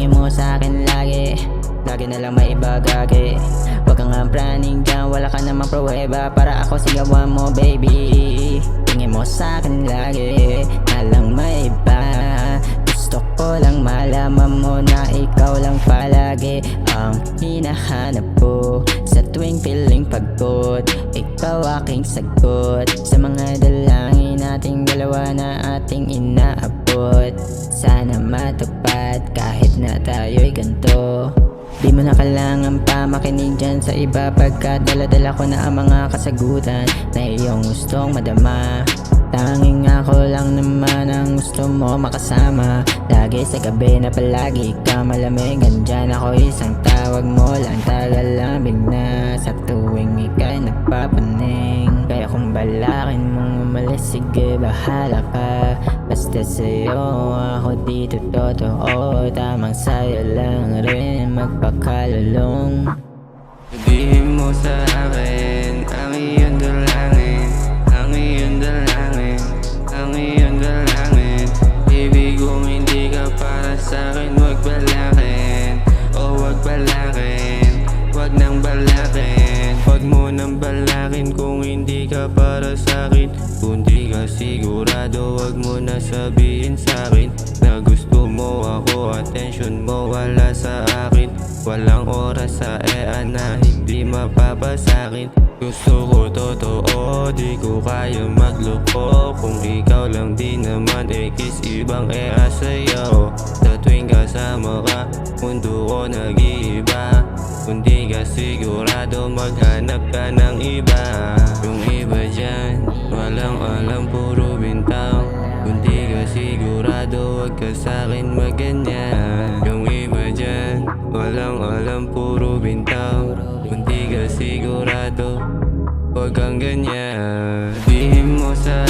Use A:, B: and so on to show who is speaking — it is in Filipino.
A: tingin mo sa akin lagi, lagi na lang may ibagagi. Huwag kang nga praning dyan, wala ka namang pruweba para ako sigawan mo baby. Tingin mo sa akin lagi, na lang may iba. Gusto ko lang malaman mo na ikaw lang palagi ang hinahanap ko. Sa tuwing feeling pagod, ikaw aking sagot. Sa mga dalangin nating dalawa na ating inaabot, sana matupad kahit na tayo'y ganito. Di mo na kailangan pa makinig dyan sa iba, pagkat dala-dala ko na ang mga kasagutan na iyong gustong madama. Tanging ako lang naman ang gusto mo makasama. Lagi sa gabi na palagi ka malamig, andyan ako isang tawag mo lang, tagal lang bigna. Sa tuwing ika'y nagpapaning, kaya kung balakin mong umalis, sige bahala ka. Basta sa'yo ako dito totoo, tamang sa'yo lang rin magpakalulong.
B: Sabihin mo sa akin ang iyong dalangin, ang iyong dalangin, ang iyong dalangin. Ibig kung hindi ka para sa'kin, wag balakin, o wag balakin, wag nang balakin. Wag mo nang balakin kung hindi ka para sa'kin. Kung di ka sigurado, wag mo na sabihin sa'kin na gusto mo ako, attention mo wala sa akin. Walang oras sa na hindi mapapasakin. Gusto ko totoo, di ko kaya magloko. Kung ikaw lang di naman kiss ibang sa'yo. Sa tuwing kasama ka, mundo ko nag-iiba. Kung di ka sigurado, maghanap ka ng iba. Yung iba dyan, walang alam, puro bintang. Kung di ka sigurado, wag ka sa'kin maganyan. Yung iba dyan, walang alam, puro bintang. Kung di ka sigurado, wag kang ganyan. Sabihin mo sa